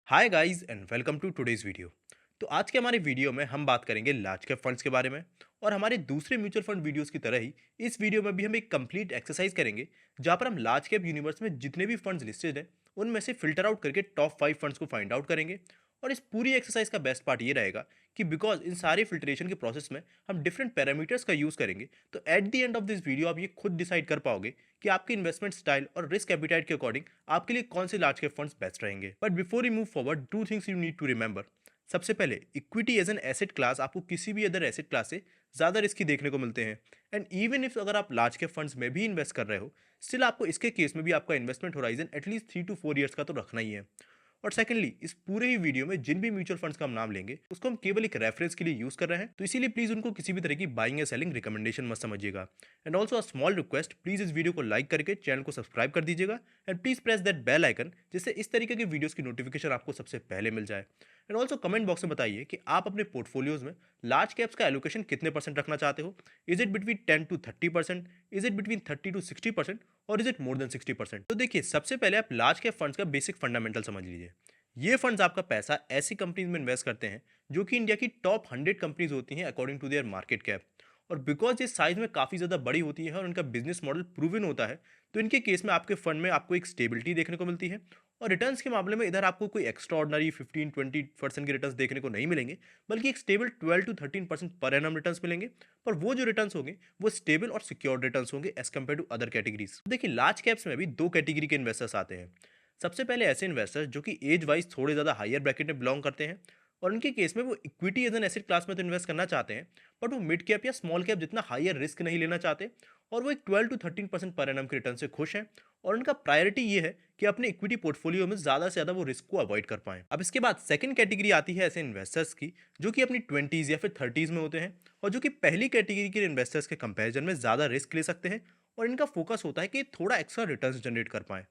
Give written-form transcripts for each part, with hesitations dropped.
Hi guys and welcome to today's video. तो आज के हमारे वीडियो में हम बात करेंगे लार्ज कैप फंड्स के बारे में। और हमारे दूसरे म्यूचुअल फंड वीडियोस की तरह ही इस वीडियो में भी हम एक कंप्लीट एक्सरसाइज करेंगे जहां पर हम लार्ज कैप यूनिवर्स में जितने भी फंड्स लिस्टेड हैं उनमें से फिल्टर आउट करके टॉप 5 फंड्स को फाइंड आउट करेंगे। और इस पूरी एक्सरसाइज का बेस्ट पार्ट ये रहेगा कि बिकॉज इन सारे फिल्ट्रेशन के प्रोसेस में हम डिफरेंट पैरामीटर्स का यूज करेंगे, तो at the end of this video आप ये खुद डिसाइड कर पाओगे कि आपके इन्वेस्टमेंट स्टाइल और रिस्क एपिटाइट के अकॉर्डिंग आपके लिए कौन से लार्ज कैप फंड्स बेस्ट रहेंगे। But before you move forward, two things you need to remember. सबसे पहले, equity as an asset class आपको किसी भी अदर एसेट क्लास से ज्यादा रिस्की देखने को मिलते हैं। एंड इवन इफ अगर आप लार्ज कैप फंड्स में भी इन्वेस्ट कर रहे हो, स्टिल आपको इसके केस में भी आपका investment horizon at least 3 to 4 years का तो रखना ही है। और सेकंडली, इस पूरे ही वीडियो में जिन भी म्यूचुअल फंड्स का हम नाम लेंगे उसको हम केवल एक रेफरेंस के लिए यूज कर रहे हैं, तो इसीलिए प्लीज उनको किसी भी तरह की बाइंग या सेलिंग रिकमेंडेशन मत समझिएगा। And also a small request, please इस वीडियो को लाइक करके चैनल को सब्सक्राइब कर दीजिएगा and please press that bell icon, जिससे इस तरीके के वीडियोस की नोटिफिकेशन आपको सबसे पहले मिल जाए। एंड ऑल्सो कमेंट बॉक्स में बताइए कि आप अपने पोर्टफोलियोज में लार्ज कैप्स का एलोकेशन कितने परसेंट रखना चाहते हो। Is it between 10 to 30%, is it between 30 to 60%, और इज इट मोर देन 60%। तो देखिए, सबसे पहले आप लार्ज कैप फंड्स का बेसिक फंडामेंटल समझ लीजिए। ये फंड्स आपका पैसा ऐसी कंपनीज में इन्वेस्ट करते हैं जो कि इंडिया की टॉप 100 कंपनीज होती हैं according to their market cap. और बिकॉज ये साइज में काफ़ी ज़्यादा बड़ी होती है और इनका बिजनेस मॉडल प्रूवन होता है, तो इनके केस में आपके फंड में आपको एक स्टेबिलिटी देखने को मिलती है। और रिटर्न्स के मामले में इधर आपको कोई एक्स्ट्रा ऑर्डनरी 15-20% के रिटर्न्स देखने को नहीं मिलेंगे, बल्कि एक stable 12 to 13% per annum returns मिलेंगे। पर वो जो रिटर्न्स होंगे वो स्टेबल और सिक्योर्ड रिटर्न्स होंगे as compare to other categories. देखिए, लार्ज कैप्स में भी दो कैटेगरी के इन्वेस्टर्स आते हैं। सबसे पहले ऐसे इन्वेस्टर्स जो कि एज वाइज थोड़े ज़्यादा हायर ब्रैकेट में बिलोंग करते हैं, और उनके केस में वो equity as an asset class में तो इन्वेस्ट करना चाहते हैं, बट वो मिड कैप या स्मॉल कैप जितना हायर रिस्क नहीं लेना चाहते, और वो एक 12 to 13% पर एनम के रिटर्न से खुश हैं। और उनका प्रायोरिटी ये है कि अपने इक्विटी पोर्टफोलियो में ज़्यादा से ज़्यादा वो रिस्क को अवॉइड कर पाएं। अब इसके बाद सेकंड कैटेगरी आती है ऐसे इन्वेस्टर्स की जो कि अपनी 20s या फिर 30s में होते हैं, और जो कि पहली कैटेगरी के इन्वेस्टर्स के कंपेरिजन में ज़्यादा रिस्क ले सकते हैं, और इनका फोकस होता है कि थोड़ा एक्स्ट्रा रिटर्न जनरेट कर पाएं।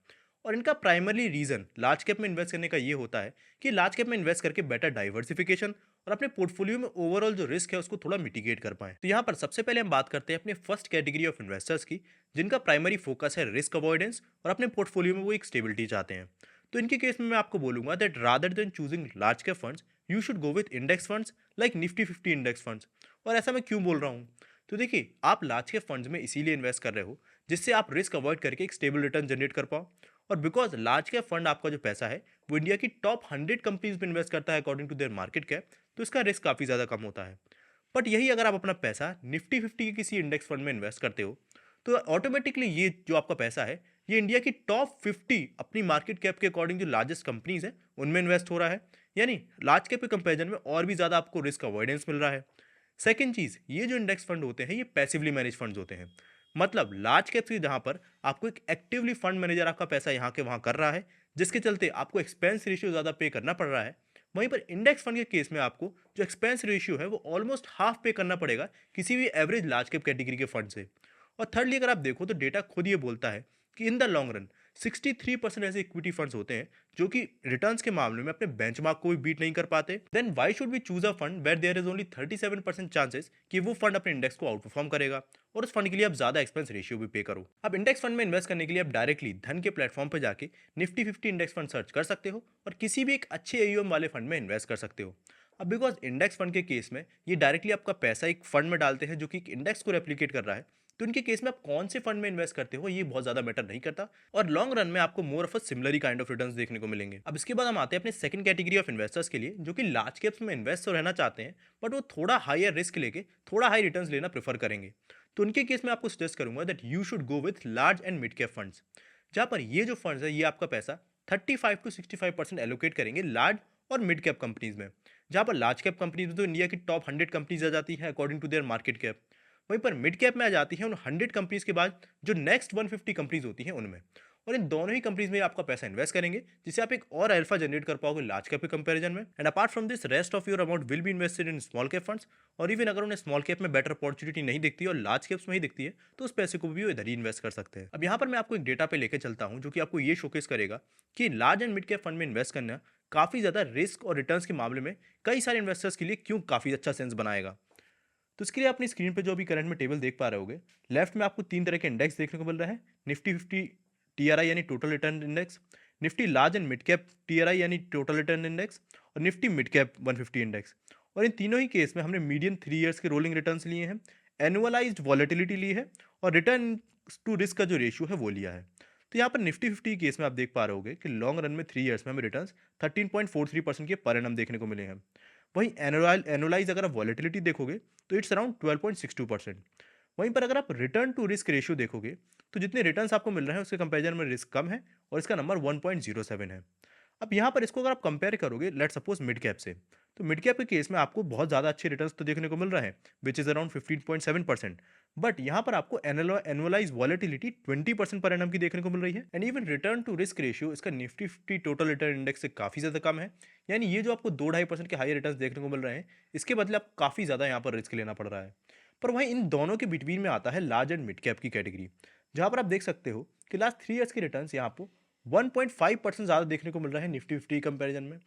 और इनका प्राइमरी रीजन लार्ज कैप में इन्वेस्ट करने का ये होता है कि लार्ज कैप में इन्वेस्ट करके बेटर डाइवर्सिफिकेशन और अपने पोर्टफोलियो में ओवरऑल जो रिस्क है उसको थोड़ा मिटिगेट कर पाएं। तो यहाँ पर सबसे पहले हम बात करते हैं अपने फर्स्ट कैटेगरी ऑफ इन्वेस्टर्स की, जिनका प्राइमरी फोकस है रिस्क अवॉइडेंस और अपने पोर्टफोलियो में वो एक स्टेबिलिटी चाहते हैं। तो इनके केस में मैं आपको बोलूंगा that rather than choosing large cap funds, you should go with index funds like Nifty 50 index funds. और ऐसा मैं क्यों बोल रहा हूँ? तो देखिए, आप लार्ज कैप फंड्स में इसीलिए इन्वेस्ट कर रहे हो जिससे आप रिस्क अवॉइड करके एक स्टेबल रिटर्न जनरेट कर पाओ। और बिकॉज लार्ज कैप फंड आपका जो पैसा है वो इंडिया की टॉप 100 कंपनीज में इन्वेस्ट करता है according to their market cap, तो इसका रिस्क काफ़ी ज़्यादा कम होता है। बट यही अगर आप अपना पैसा निफ्टी 50 के किसी इंडेक्स फंड में इन्वेस्ट करते हो, तो ऑटोमेटिकली ये जो आपका पैसा है ये इंडिया की टॉप 50 अपनी मार्केट कैप के अकॉर्डिंग जो लार्जेस्ट कंपनीज है उनमें इन्वेस्ट हो रहा है। यानी लार्ज कैप के कंपेरिजन में और भी ज़्यादा आपको रिस्क अवॉइडेंस मिल रहा है। सेकेंड चीज़, ये जो इंडेक्स फंड होते हैं ये पैसिवली मैनेज फंड्स होते हैं। मतलब लार्ज कैप्स की जहाँ पर आपको एक एक्टिवली फंड मैनेजर आपका पैसा यहाँ के वहाँ कर रहा है, जिसके चलते आपको एक्सपेंस रेशियो ज़्यादा पे करना पड़ रहा है। वहीं पर इंडेक्स फंड के केस में आपको जो एक्सपेंस रेशियो है वो ऑलमोस्ट हाफ पे करना पड़ेगा किसी भी एवरेज लार्ज कैप कैटेगरी के फंड से। और थर्डली अगर आप देखो तो डेटा खुद ये बोलता है कि इन द लॉन्ग रन 63% ऐसे इक्विटी फंड्स होते हैं जो कि रिटर्न्स के मामले में अपने बेंचमार्क को भी बीट नहीं कर पाते। Then why should we choose a fund where there is only 37% chances कि वो फंड अपने इंडेक्स को आउट परफॉर्म करेगा, और उस फंड के लिए आप ज्यादा एक्सपेंस रेशियो भी पे करो। अब इंडेक्स फंड में इन्वेस्ट करने के लिए आप डायरेक्टली धन के प्लेटफॉर्म पर जाके निफ्टी 50 इंडेक्स फंड सर्च कर सकते हो और किसी भी एक अच्छे एयूएम वाले फंड में इन्वेस्ट कर सकते हो। अब बिकॉज इंडेक्स फंड के केस में ये डायरेक्टली आपका पैसा एक फंड में डालते हैं जो कि एक इंडेक्स को रेप्लिकेट कर रहा है, तो इनके केस में आप कौन से फंड में इन्वेस्ट करते हो ये बहुत ज्यादा मैटर नहीं करता, और लॉन्ग रन में आपको more of a similar kind of returns देखने को मिलेंगे। अब इसके बाद हम आते हैं अपने सेकंड कैटेगरी ऑफ इन्वेस्टर्स के लिए जो कि लार्ज कैप्स में इन्वेस्ट तो रहना चाहते हैं, बट वो थोड़ा हायर रिस्क लेके थोड़ा हाई रिटर्न्स लेना प्रेफर करेंगे। तो उनके केस में आपको सजेस्ट करूंगा that you should go with large and mid cap funds, जहां पर ये जो फंड्स है ये आपका पैसा 35 to 65% एलोकेट करेंगे लार्ज और मिड कैप कंपनीज में। जहां पर लार्ज कैप कंपनीज में तो इंडिया की टॉप 100 कंपनीज आ जाती है according to their market cap, वहीं पर मिड कैप में आ जाती है उन 100 कंपनीज के बाद जो नेक्स्ट 150 कंपनीज होती हैं उनमें। और इन दोनों ही कंपनीज में आपका पैसा इन्वेस्ट करेंगे जिससे आप एक और अल्फा जनरेट कर पाओगे लार्ज कैप के कंपैरिजन में। And apart from this, rest of your amount will be invested in small cap funds, और इवन अगर उन्हें स्मॉल कैप में बेटर अपॉर्चुनिटी नहीं दिखती और लार्ज कैप्स में ही दिखती है तो उस पैसे को भी वो इधर ही इन्वेस्ट कर सकते हैं। अब यहाँ पर मैं आपको एक डेटा पे लेकर चलता हूँ जो कि आपको ये शोकेस करेगा कि large and mid cap fund में इन्वेस्ट करना काफ़ी ज़्यादा रिस्क और रिटर्न्स के मामले में कई सारे इन्वेस्टर्स के लिए क्यों काफ़ी अच्छा सेंस बनाएगा। तो इसके लिए अपनी स्क्रीन पे जो अभी करंट में टेबल देख पा रहे होगे, लेफ्ट में आपको तीन तरह के इंडेक्स देखने को मिल रहे हैं। निफ्टी 50 टीआरआई यानी total return index, Nifty large and mid cap TRI यानी टोटल रिटर्न इंडेक्स और निफ्टी मिड कैप 150 इंडेक्स। और इन तीनों ही केस में हमने मीडियन 3 ईयर्स के रोलिंग रिटर्न्स लिए हैं, एनुअलाइज्ड वॉलेटिलिटी ली है और रिटर्न टू रिस्क का जो रेशियो है वो लिया है। तो यहाँ पर निफ्टी 50 केस में आप देख पा रहे होगे कि लॉन्ग रन में 3 ईयर्स में हमें रिटर्न्स 13.43% के पर एनम देखने को मिले हैं। वहीं एनुअलाइज अगर आप वॉलेटिलिटी देखोगे तो इट्स अराउंड 12.62%। वहीं पर अगर आप रिटर्न टू रिस्क रेशियो देखोगे तो जितने रिटर्न्स आपको मिल रहे हैं उसके कंपेरिजन में रिस्क कम है और इसका नंबर 1.07 है। अब यहाँ पर इसको अगर आप कंपेयर करोगे लेट सपोज मिड कैप से, तो मिड कैप के केस में आपको बहुत ज़्यादा अच्छे रिटर्न्स तो देखने को मिल रहे हैं विच इज़ अराउंड 15.7%। बट यहाँ पर आपको एनुअलाइज वॉलेटिलिटी 20% पर एनम की देखने को मिल रही है and even return to risk ratio इसका निफ्टी 50 टोटल रिटर्न इंडेक्स से काफ़ी ज़्यादा कम है। यानी ये जो आपको 2-2.5% के हाई रिटर्न्स देखने को मिल रहे हैं, इसके बदले आपको काफ़ी ज़्यादा यहाँ पर रिस्क लेना पड़ रहा है। पर वहीं इन दोनों के बिटवीन में आता है लार्ज एंड मिड कैप की कैटेगरी, जहाँ पर आप देख सकते हो कि लास्ट 3 ईयर्स के रिटर्न्स यहाँ पर 1.5% ज़्यादा देखने को मिल रहा है निफ्टी 50 कंपैरिजन में।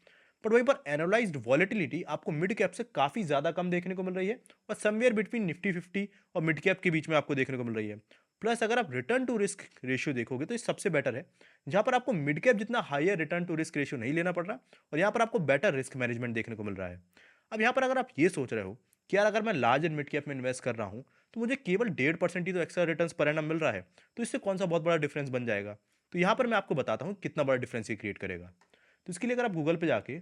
पर वहीं पर एनालाइज्ड वॉलेटिलिटी आपको मिड कैप से काफ़ी ज़्यादा कम देखने को मिल रही है और समवेयर बिटवीन निफ्टी 50 और मिड कैप के बीच में आपको देखने को मिल रही है। प्लस अगर आप रिटर्न टू रिस्क रेशियो देखोगे तो ये सबसे बेटर है, जहाँ पर आपको मिड कैप जितना higher return to risk ratio नहीं लेना पड़ रहा और यहाँ पर आपको बेटर रिस्क मैनेजमेंट देखने को मिल रहा है। अब यहाँ पर अगर आप ये सोच रहे हो कि यार अगर मैं लार्ज एंड मिड कैप में इन्वेस्ट कर रहा हूँ तो मुझे केवल 1.5% ही तो एक्स्ट्रा रिटर्न्स पर एनम मिल रहा है, तो इससे कौन सा बहुत बड़ा डिफरेंस बन जाएगा। तो यहाँ पर मैं आपको बताता हूँ कितना बड़ा डिफरेंस ये क्रिएट करेगा। तो इसके लिए अगर आप गूगल पे जाके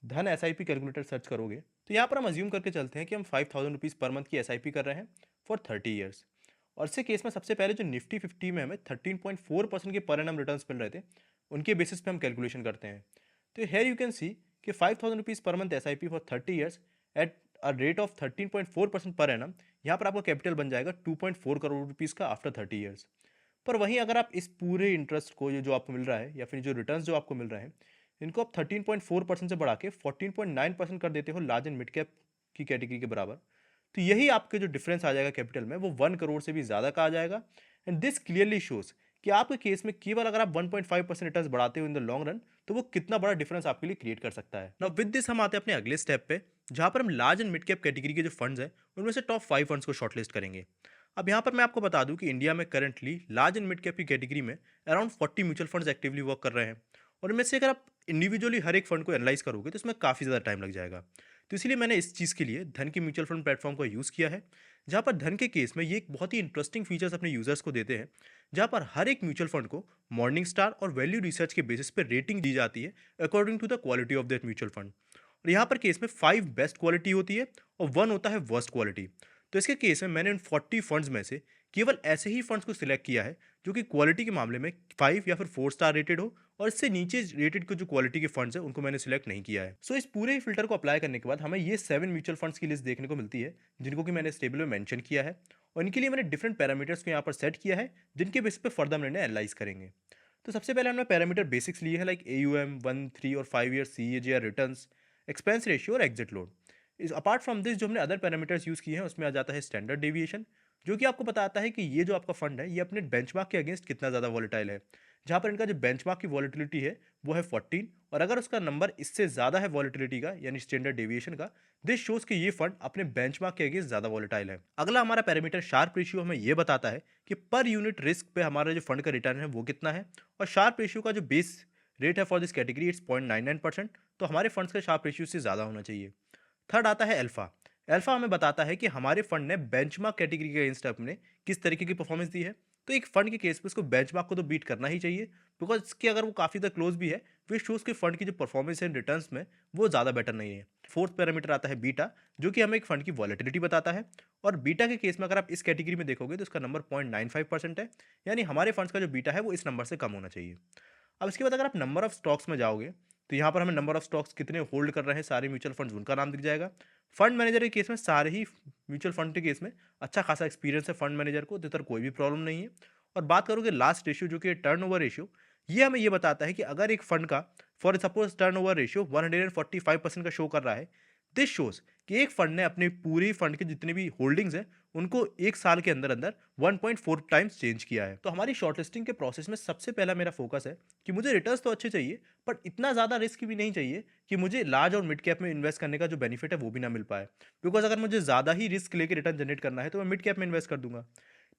धन एसआईपी कैलकुलेटर सर्च करोगे तो यहाँ पर हम अज्यूम करके चलते हैं कि हम 5,000 रुपीज़ पर मंथ की एसआईपी कर रहे हैं फॉर 30 ईयर्स। और इससे केस में सबसे पहले जो निफ्टी 50 में हमें 13.4% के पर एनम रिटर्न्स मिल रहे थे, उनके बेसिस पे हम कैलकुलेशन करते हैं। तो हेयर यू कैन सी कि 5,000 rupees per month SIP for 30 years at a rate of 13.4% per annum, यहाँ पर आपका कैपिटल बन जाएगा 2.4 करोड़ रुपीज़ का आफ्टर 30 ईयर्स। पर वहीं अगर आप इस पूरे इंटरेस्ट को, ये जो आपको मिल रहा है या फिर जो रिटर्न्स जो आपको मिल रहे हैं, इनको आप 13.4% से बढ़ा के 14.9% कर देते हो लार्ज एंड मिड कैप की कैटेगरी के बराबर, तो यही आपके जो डिफरेंस आ जाएगा कैपिटल में वो 1 करोड़ से भी ज़्यादा का आ जाएगा। एंड दिस क्लियरली शोज कि आपके केस में केवल अगर आप 1.5% रिटर्न्स बढ़ाते हो इन द लॉन्ग रन, तो वो कितना बड़ा डिफरेंस आपके लिए क्रिएट कर सकता है। नाउ विद दिस हम आते हैं अपने अगले स्टेप पे, जहाँ पर हम large and mid cap category के जो फंड्स हैं उनमें से टॉप 5 फंड्स को शॉर्टलिस्ट करेंगे। अब यहाँ पर मैं आपको बता दूं कि इंडिया में currently large and mid cap की कैटेगरी में around 40 mutual funds actively work कर रहे हैं और इनमें से अगर आप इंडिविजुअली हर एक फंड को एनालाइज करोगे तो इसमें काफ़ी ज़्यादा टाइम लग जाएगा। तो इसलिए मैंने इस चीज़ के लिए धन की म्यूचुअल फंड प्लेटफॉर्म का यूज़ किया है, जहाँ पर धन के केस में ये एक बहुत ही इंटरेस्टिंग फीचर्स अपने यूजर्स को देते हैं, जहाँ पर हर एक म्यूचुअल फंड को मॉर्निंग स्टार और वैल्यू रिसर्च के बेसिस पे रेटिंग दी जाती है according to the quality of that mutual fund. और यहाँ पर केस में 5 बेस्ट क्वालिटी होती है और 1 होता है वर्स्ट क्वालिटी। तो इसके केस में मैंने उन 40 फंड्स में से केवल ऐसे ही फंड्स को सिलेक्ट किया है जो कि क्वालिटी के मामले में 5 या फिर 4 स्टार रेटेड हो, और इससे नीचे रेटेड के जो क्वालिटी के फंड्स है उनको मैंने सिलेक्ट नहीं किया है। सो इस पूरे फिल्टर को अप्लाई करने के बाद हमें ये 7 म्यूचुअल फंड्स की लिस्ट देखने को मिलती है, जिनको कि मैंने इस टेबल में मेंशन किया है और इनके लिए मैंने डिफरेंट पैरामीटर्स को यहाँ पर सेट किया है, जिनके बेस पे फर्दर हम इन्हें एनालाइज करेंगे। तो सबसे पहले हमने पैरामीटर बेसिक्स लिए हैं लाइक AUM 1, 3 और 5 year CAGR returns, expense ratio और एग्जिट लोड। इस अपार्ट फ्रॉम दिस जो हमने अदर पैरामीटर्स यूज़ किए हैं उसमें आ जाता है स्टैंडर्ड डेविएशन, जो कि आपको बताता है कि ये जो आपका फंड है ये अपने बेंचमार्क के अगेंस्ट कितना ज़्यादा वॉलेटाइल है, जहाँ पर इनका जो बेंचमार्क की वॉलेटिलिटी है वो है 14, और अगर उसका नंबर इससे ज़्यादा है वॉलेटिलिटी का यानी स्टैंडर्ड डेविएशन का, दिस शोज कि ये फंड अपने बेंचमार्क के अगेंस्ट ज़्यादा वॉलेटाइल है। अगला हमारा पैरामीटर शार्प रेशियो हमें ये बताता है कि पर यूनिट रिस्क पे हमारा जो फंड का रिटर्न है वो कितना है, और शार्प रेशियो का जो बेस रेट है फॉर दिस कैटेगरी इट्स 0.99%, तो हमारे फंड्स का शार्प रेशियो से ज़्यादा होना चाहिए। थर्ड आता है अल्फा। अल्फा हमें बताता है कि हमारे फंड ने बेंचमार्क कैटेगरी के अगेंस्ट अपने किस तरीके की परफॉर्मेंस दी है। तो एक फंड के केस में उसको बेंचमार्क को तो बीट करना ही चाहिए, बिकॉज इसके अगर वो काफ़ी ज़्यादा क्लोज भी है, वे शोज के फंड की जो परफॉर्मेंस है रिटर्न्स में वो ज़्यादा बेटर नहीं है। फोर्थ पैरामीटर आता है बीटा, जो कि हमें एक फंड की वॉलेटिलिटी बताता है, और बीटा के केस में अगर आप इस कैटेगरी में देखोगे तो उसका नंबर 0.95% है, यानी हमारे फंड्स का जो बीटा है वो इस नंबर से कम होना चाहिए। अब इसके बाद अगर आप नंबर ऑफ स्टॉक्स में जाओगे तो यहाँ पर हमें नंबर ऑफ स्टॉक्स कितने होल्ड कर रहे हैं सारे म्यूचुअल फंड्स उनका नाम दिख जाएगा। फंड मैनेजर के केस में सारे ही म्यूचुअल फंड के केस में अच्छा खासा एक्सपीरियंस है फंड मैनेजर को, तो इधर कोई भी प्रॉब्लम नहीं है। और बात करोगे लास्ट रेशियो जो कि टर्नओवर रेशियो, ये हमें ये बताता है कि अगर एक फंड का फॉर सपोज टर्नओवर रेशियो 145% का शो कर रहा है, दिस शोज कि एक फंड ने अपने पूरे फंड के जितने भी होल्डिंग्स हैं उनको एक साल के अंदर अंदर 1.4 टाइम्स चेंज किया है। तो हमारी शॉर्ट लिस्टिंग के प्रोसेस में सबसे पहला मेरा फोकस है कि मुझे रिटर्न्स तो अच्छे चाहिए, बट इतना ज़्यादा रिस्क भी नहीं चाहिए कि मुझे लार्ज और मिड कैप में इन्वेस्ट करने का जो बेनिफिट है वो भी ना मिल पाए, बिकॉज अगर मुझे ज़्यादा ही रिस्क लेके रिटर्न जनरेट करना है तो मैं मिड कैप में इन्वेस्ट कर दूंगा।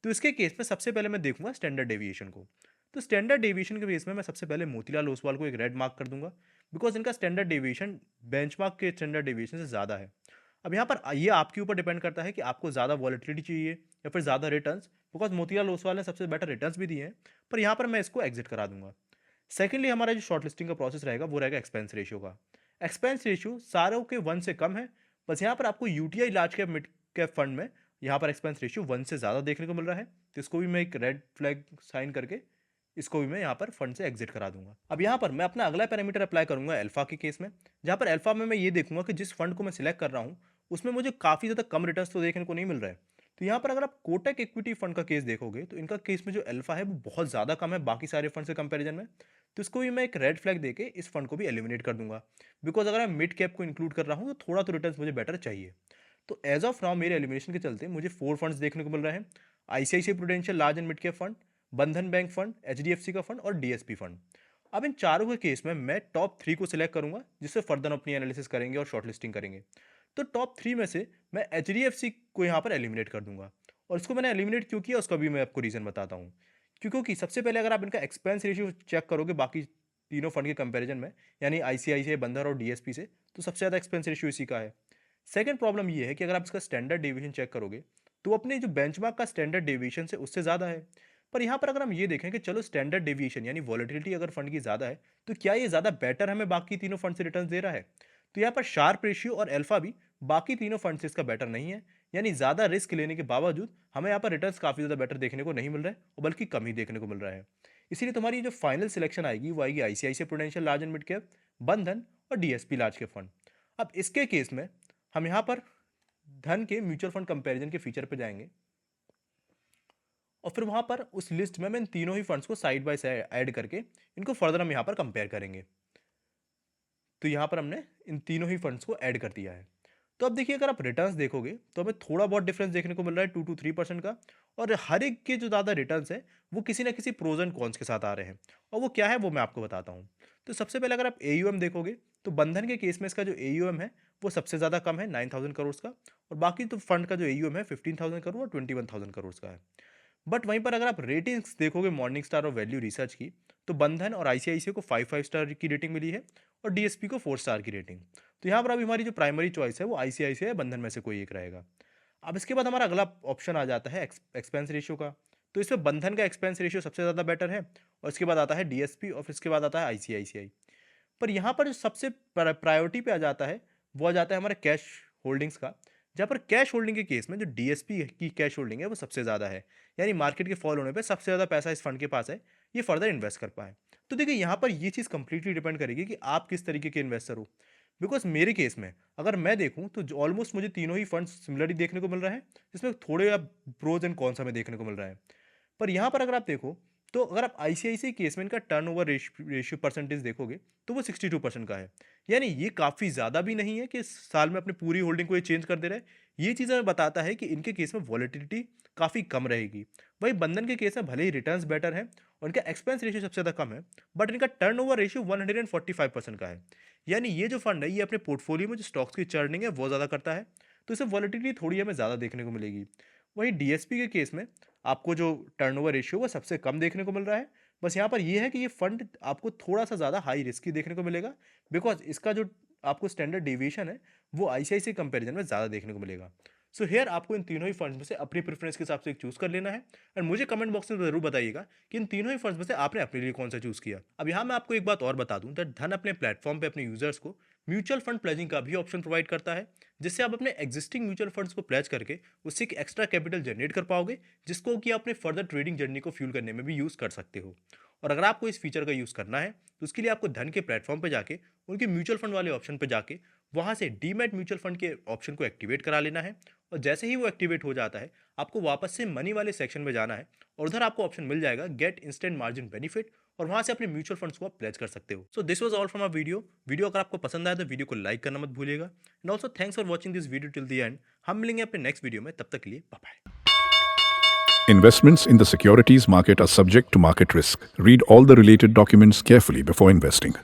तो इसके केस में सबसे पहले मैं देखूंगा स्टैंडर्ड डेविएशन को। तो स्टैंडर्ड डेविएशन के बेस में मैं सबसे पहले मोतीलाल ओसवाल को एक रेड मार्क कर दूंगा, बिकॉज इनका स्टैंडर्ड डेविएशन बेंचमार्क के स्टैंडर्ड डेविएशन से ज़्यादा है। अब यहाँ पर ये आपके ऊपर डिपेंड करता है कि आपको ज़्यादा वॉलेटिलिटी चाहिए या फिर ज़्यादा रिटर्न्स, बिकॉज मोतीलाल ओसवाल ने सबसे बेटर रिटर्न्स भी दिए हैं, पर यहाँ पर मैं इसको एग्जिट करा दूंगा। सेकेंडली हमारा जो शॉर्ट लिस्टिंग का प्रोसेस रहेगा वो रहेगा एक्सपेंस रेशियो का। एक्सपेंस रेशियो सारों के 1 से कम है, बस यहाँ पर आपको UTI large cap mid cap fund में यहाँ पर एक्सपेंस रेशियो 1 से ज़्यादा देखने को मिल रहा है, तो इसको भी मैं एक रेड फ्लैग साइन करके इसको भी मैं यहाँ पर फंड से एग्जिट करा दूंगा। अब यहाँ पर मैं अपना अगला पैरामीटर अप्लाई करूंगा अल्फा के केस में, जहाँ पर अल्फा में मैं ये देखूंगा कि जिस फंड को मैं सिलेक्ट कर रहा हूँ उसमें मुझे काफ़ी ज़्यादा कम रिटर्न्स तो देखने को नहीं मिल रहा है। तो यहाँ पर अगर आप कोटक इक्विटी फंड का केस देखोगे तो इनका केस में जो अल्फा है वो बहुत ज़्यादा कम है बाकी सारे फंड से कंपेरिजन में, तो इसको भी मैं एक रेड फ्लैग देके इस फंड को भी एलिमिनेट कर दूंगा, बिकॉज अगर मैं मिड कैप को इंक्लूड कर रहा हूँ तो थोड़ा तो रिटर्न्स मुझे बेटर चाहिए। तो एज ऑफ नाउ मेरे एलिमिनेशन के चलते मुझे 4 फंड्स देखने को मिल रहे हैं, ICICI prudential large and mid cap fund, बंधन बैंक फंड, एचडीएफसी का फंड और डीएसपी फंड। अब इन चारों के केस में मैं टॉप 3 को सिलेक्ट करूंगा, जिससे फर्दर अपनी एनालिसिस करेंगे और शॉर्ट लिस्टिंग करेंगे। तो टॉप 3 में से मैं एचडीएफसी को यहाँ पर एलिमिनेट कर दूंगा, और इसको मैंने एलिमिनेट क्यों किया उसका भी मैं आपको रीज़न बताता हूँ। क्योंकि सबसे पहले अगर आप इनका एक्सपेंस रेशियो चेक करोगे बाकी तीनों फंड के कंपैरिजन में, यानी आईसीआईसीआई, बंधन और डीएसपी से, तो सबसे ज़्यादा एक्सपेंस रेशियो इसी का है। सेकंड प्रॉब्लम ये है कि अगर आप इसका स्टैंडर्ड डेविएशन चेक करोगे तो अपने जो बेंचमार्क का स्टैंडर्ड डेविएशन से उससे ज़्यादा है। पर यहाँ पर अगर हम ये देखें कि चलो स्टैंडर्ड डेविएशन यानी वॉलेटिलिटी अगर फंड की ज़्यादा है तो क्या ये ज़्यादा बेटर हमें बाकी तीनों फंड से रिटर्न दे रहा है? तो यहाँ पर शार्प रेशियो और अल्फा भी बाकी तीनों फंड से इसका बेटर नहीं है, यानी ज़्यादा रिस्क लेने के बावजूद हमें यहाँ पर रिटर्न्स काफ़ी ज़्यादा बेटर देखने को नहीं मिल रहा है, और बल्कि कम ही देखने को मिल रहा है। इसीलिए तुम्हारी जो फाइनल सिलेक्शन आएगी वो आएगी ICICI prudential large and mid cap, बंधन और डीएसपी लार्ज कैप फंड। अब इसके केस में हम यहाँ पर धन के म्यूचुअल फंड कंपैरिजन के फीचर पे जाएंगे, और फिर वहां पर उस लिस्ट में मैं इन तीनों ही फंड्स को साइड बाय साइड ऐड करके इनको फर्दर हम यहाँ पर कंपेयर करेंगे। तो यहाँ पर हमने इन तीनों ही फंड्स को ऐड कर दिया है। तो अब देखिए, अगर आप रिटर्न्स देखोगे तो हमें थोड़ा बहुत डिफरेंस देखने को मिल रहा है 2 to 3% का, और हर एक के जो ज़्यादा रिटर्न्स है वो किसी ना किसी प्रोज एंड कॉन्स के साथ आ रहे हैं, और वो क्या है वो मैं आपको बताता हूँ। तो सबसे पहले अगर आप एयूएम देखोगे तो बंधन के केस में इसका जो एयूएम है वो सबसे ज़्यादा कम है 9,000 करोड़ का, और बाकी तो फंड का जो एयूएम है 15,000 करोड़ और 21,000 करोड़ का है। बट वहीं पर अगर आप रेटिंग्स देखोगे मॉर्निंग स्टार और वैल्यू रिसर्च की, तो बंधन और आईसीआईसीआई को 5 स्टार की रेटिंग मिली है और डीएसपी को 4 स्टार की रेटिंग। तो यहाँ पर अभी हमारी जो प्राइमरी चॉइस है वो आईसीआईसीआई बंधन में से कोई एक रहेगा। अब इसके बाद हमारा अगला ऑप्शन आ जाता है एक्सपेंस रेशियो का। तो इसमें बंधन का एक्सपेंस रेशियो सबसे ज़्यादा बेटर है, और इसके बाद आता है डीएसपी, और फिर इसके बाद आता है आईसीआईसीआई। पर यहाँ पर जो सबसे प्रायोरिटी पे आ जाता है वो आ जाता है हमारे कैश होल्डिंग्स का, जहाँ पर कैश होल्डिंग के केस में जो डीएसपी की कैश होल्डिंग है वो सबसे ज़्यादा है, यानी मार्केट के फॉल होने पे सबसे ज़्यादा पैसा इस फंड के पास है ये फर्दर इन्वेस्ट कर पाए। तो देखिए, यहाँ पर ये चीज़ कंप्लीटली डिपेंड करेगी कि आप किस तरीके के इन्वेस्टर हो। बिकॉज मेरे केस में अगर मैं देखूँ तो ऑलमोस्ट मुझे तीनों ही फंड्स सिमिलरली देखने को मिल रहा है, जिसमें थोड़े अब प्रोज एंड कॉन्स हमें देखने को मिल रहा है। पर यहाँ पर अगर आप देखो तो अगर आप आईसीआईसीआई केस में इनका टर्नओवर रेशियो परसेंटेज देखोगे तो वो 62% का है, यानी ये काफ़ी ज़्यादा भी नहीं है कि साल में अपनी पूरी होल्डिंग को ये चेंज कर दे रहा है। ये चीज़ हमें बताता है कि इनके केस में वॉलेटिलिटी काफ़ी कम रहेगी। वही बंधन के केस में भले ही रिटर्न्स बेटर है और इनका एक्सपेंस रेशियो सबसे ज़्यादा कम है, बट इनका टर्नओवर रेशियो 145% का है, यानी ये जो फंड है ये अपने पोर्टफोलियो में जो स्टॉक्स की चर्निंग है वो ज़्यादा करता है, तो इसे वॉलेटिलिटी थोड़ी हमें ज़्यादा देखने को मिलेगी। वहीं डीएसपी के केस में आपको जो टर्नओवर रेशियो वो सबसे कम देखने को मिल रहा है। बस यहाँ पर ये है कि ये फंड आपको थोड़ा सा ज़्यादा हाई रिस्की देखने को मिलेगा, बिकॉज इसका जो आपको स्टैंडर्ड डेविएशन है वो आईसीआईसीआई कंपैरिजन में ज़्यादा देखने को मिलेगा। सो हेयर आपको इन तीनों ही फंड्स में से अपनी प्रेफरेंस के हिसाब से एक चूज़ कर लेना है, एंड मुझे कमेंट बॉक्स में ज़रूर बताइएगा कि इन तीनों ही फंड्स में से आपने अपने लिए कौन सा चूज़ किया। अब यहाँ मैं आपको एक बात और बता दूँ दैट धन अपने प्लेटफॉर्म पे अपने यूजर्स को म्यूचुअल फंड प्लेजिंग का भी ऑप्शन प्रोवाइड करता है, जिससे आप अपने एग्जिस्टिंग म्यूचुअल फंड्स को प्लेज करके उससे एक एक्स्ट्रा कैपिटल जनरेट कर पाओगे, जिसको कि अपने फर्दर ट्रेडिंग जर्नी को फ्यूल करने में भी यूज़ कर सकते हो। और अगर आपको इस फीचर का यूज़ करना है तो उसके लिए आपको धन के प्लेटफॉर्म पर जाके उनके म्यूचुअल फंड वाले ऑप्शन पर जाके वहाँ से डीमैट म्यूचुअल फंड के ऑप्शन को एक्टिवेट करा लेना है, और जैसे ही वो एक्टिवेट हो जाता है आपको वापस से मनी वाले सेक्शन में जाना है, और उधर आपको ऑप्शन मिल जाएगा गेट इंस्टेंट मार्जिन बेनिफिट, और वहाँ से अपने म्यूचुअल फंड्स को आप प्लेज कर सकते हो। So this was all from our video अगर आपको पसंद आया तो वीडियो को लाइक करना मत भूलिएगा, and also thanks for watching this video till the end. हम मिलेंगे अपने नेक्स्ट वीडियो में, तब तक के लिए bye bye. Investments in the securities market are subject to market risk. Read all the related documents carefully before investing.